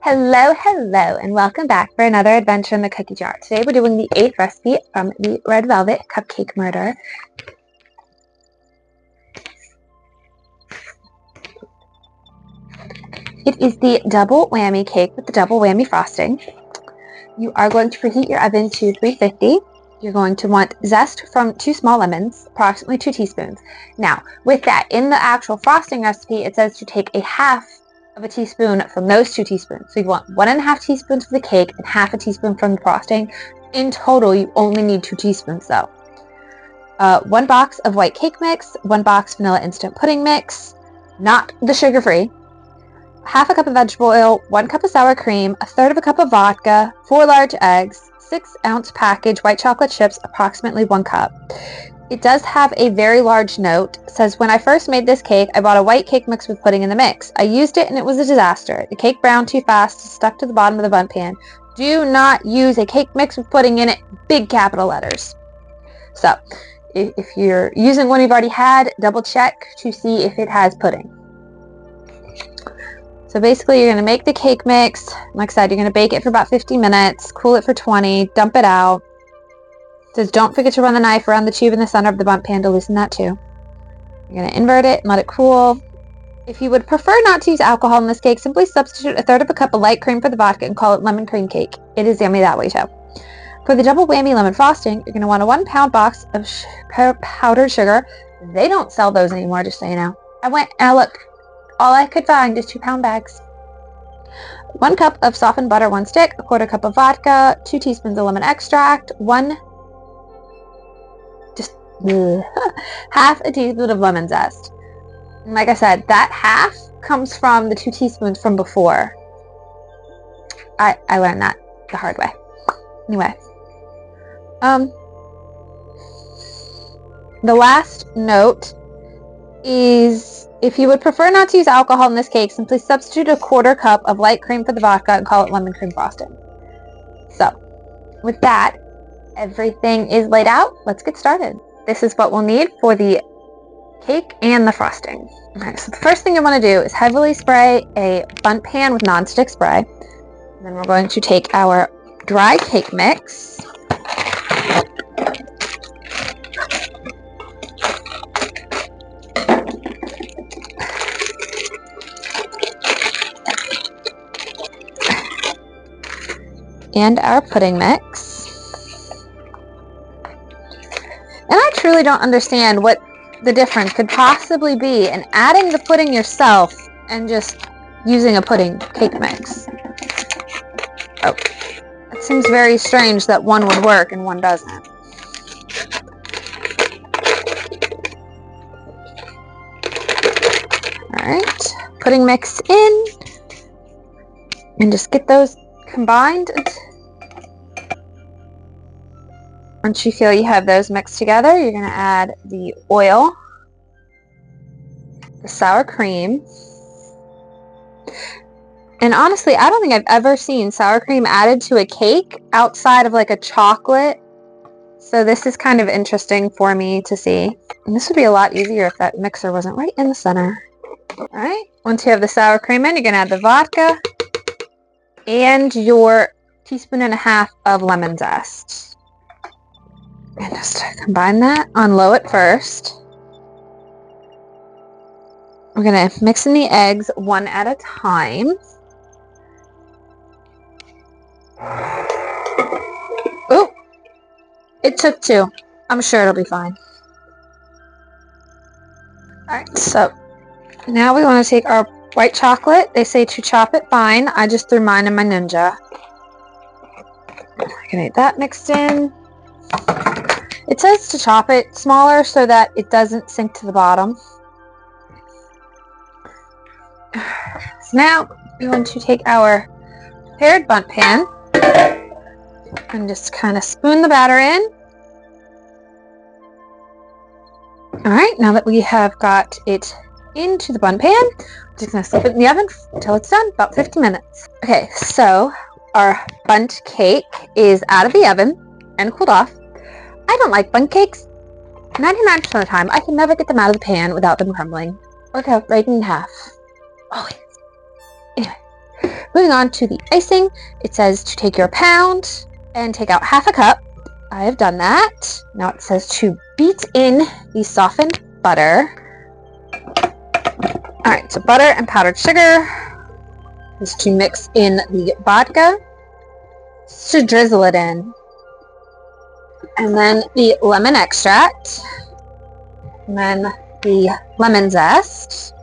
Hello, and welcome back for another adventure in the cookie jar. Today we're doing the 8th recipe from the Red Velvet Cupcake Murder. It is the double whammy cake with the double whammy frosting. You are going to preheat your oven to 350. You're going to want zest from 2 small lemons, approximately 2 teaspoons. Now, with that, in the actual frosting recipe, it says to take a half of a teaspoon from those 2 teaspoons. So you want 1.5 teaspoons for the cake and half a teaspoon from the frosting. In total, you only need 2 teaspoons though. 1 box of white cake mix, 1 box vanilla instant pudding mix, not the sugar-free, half a cup of vegetable oil, 1 cup of sour cream, 1/3 cup of vodka, 4 large eggs, 6-ounce package white chocolate chips, approximately 1 cup. It does have a very large note. It says, when I first made this cake, I bought a white cake mix with pudding in the mix. I used it and it was a disaster. The cake browned too fast, stuck to the bottom of the bundt pan. Do not use a cake mix with pudding in it, big capital letters. So, if you're using one you've already had, double check to see if it has pudding. So basically you're going to make the cake mix. Like I said, you're going to bake it for about 50 minutes, cool it for 20, dump it out. It says don't forget to run the knife around the tube in the center of the bundt pan to loosen that too. You're going to invert it and let it cool. If you would prefer not to use alcohol in this cake, simply substitute 1/3 cup of light cream for the vodka and call it lemon cream cake. It is yummy that way too. For the double whammy lemon frosting, you're going to want a 1-pound box of powdered sugar. They don't sell those anymore, just so you know. I went and I looked. All I could find is 2-pound bags. 1 cup of softened butter, 1 stick, 1/4 cup of vodka, 2 teaspoons of lemon extract, half a teaspoon of lemon zest. And like I said, that half comes from the 2 teaspoons from before. I learned that the hard way. Anyway. The last note is, if you would prefer not to use alcohol in this cake, simply substitute 1/4 cup of light cream for the vodka and call it lemon cream frosting. So, with that, everything is laid out. Let's get started. This is what we'll need for the cake and the frosting. Okay, so the first thing you want to do is heavily spray a bundt pan with nonstick spray. Then we're going to take our dry cake mix. And our pudding mix. And I truly don't understand what the difference could possibly be in adding the pudding yourself and just using a pudding cake mix. Oh, it seems very strange that one would work and one doesn't. Alright, pudding mix in. And just get those combined. Once you feel you have those mixed together, you're going to add the oil, the sour cream, and honestly, I don't think I've ever seen sour cream added to a cake outside of like a chocolate, so this is kind of interesting for me to see. And this would be a lot easier if that mixer wasn't right in the center. Alright, once you have the sour cream in, you're going to add the vodka and your 1.5 teaspoons of lemon zest. And just combine that on low at first. We're going to mix in the eggs one at a time. Oh, it took 2. I'm sure it'll be fine. Alright, so now we want to take our white chocolate. They say to chop it fine. I just threw mine in my Ninja. I'm going to get that mixed in. It says to chop it smaller so that it doesn't sink to the bottom. So now we want to take our prepared bundt pan and just kind of spoon the batter in. Alright, now that we have got it into the bundt pan, we're just going to slip it in the oven until it's done, about 50 minutes. Okay, so our bundt cake is out of the oven and cooled off. I don't like bundt cakes. 99% of the time, I can never get them out of the pan without them crumbling or cut right in half. Always. Anyway, Moving on to the icing, it says to take your pound and take out half a cup. I have done that. Now it says to beat in the softened butter. Alright, so butter and powdered sugar is to mix in the vodka, to drizzle it in, and then the lemon extract, and then the lemon zest.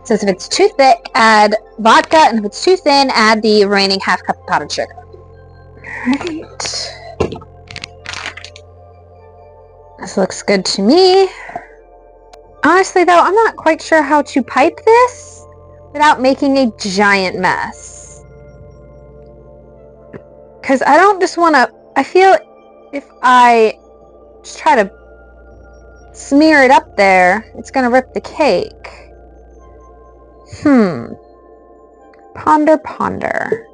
It says if it's too thick, add vodka, and if it's too thin, add the remaining half cup of powdered sugar. Alright. This looks good to me. Honestly though, I'm not quite sure how to pipe this without making a giant mess. Because I don't just want to, I feel if I just try to smear it up there, it's going to rip the cake. Ponder, ponder.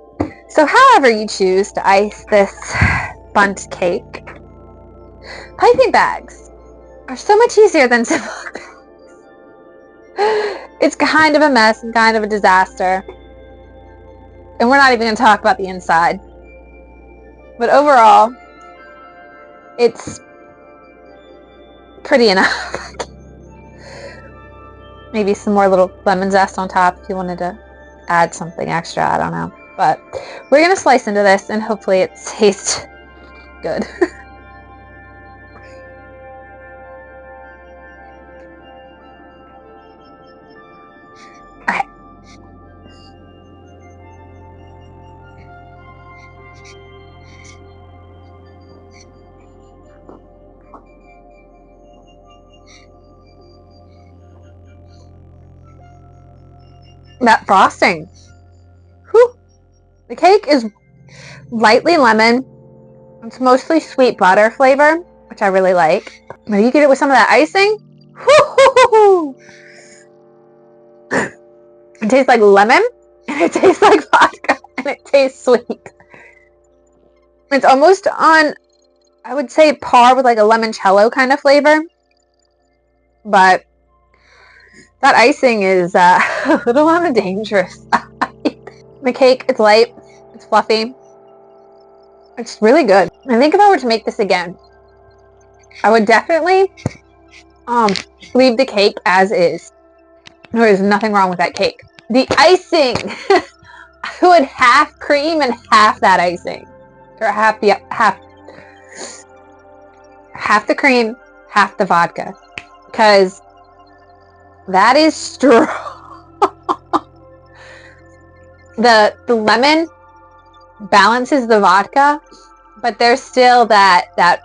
So however you choose to ice this bundt cake, piping bags are so much easier than Ziploc bags. It's kind of a mess and kind of a disaster. And we're not even going to talk about the inside. But overall, it's pretty enough. Maybe some more little lemon zest on top if you wanted to add something extra, I don't know. But we're going to slice into this and hopefully it tastes good. That frosting. Whew. The cake is lightly lemon. It's mostly sweet butter flavor, which I really like. Now you get it with some of that icing. Whoo! It tastes like lemon, and it tastes like vodka, and it tastes sweet. It's almost on, I would say, par with like a limoncello kind of flavor. But that icing is a little on the dangerous side. The cake, it's light, it's fluffy, it's really good. I think if I were to make this again, I would definitely leave the cake as is. There is nothing wrong with that cake. The icing, I would half cream and half that icing, or half the cream, half the vodka, because that is strong. The lemon balances the vodka, but there's still that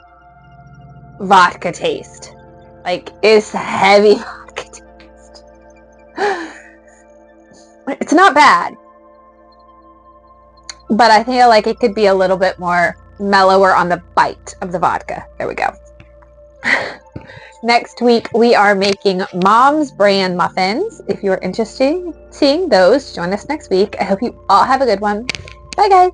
vodka taste. Like, it's heavy vodka taste. It's not bad, but I feel like it could be a little bit more mellower on the bite of the vodka. There we go. Next week, we are making Mom's brand muffins. If you're interested in seeing those, join us next week. I hope you all have a good one. Bye, guys.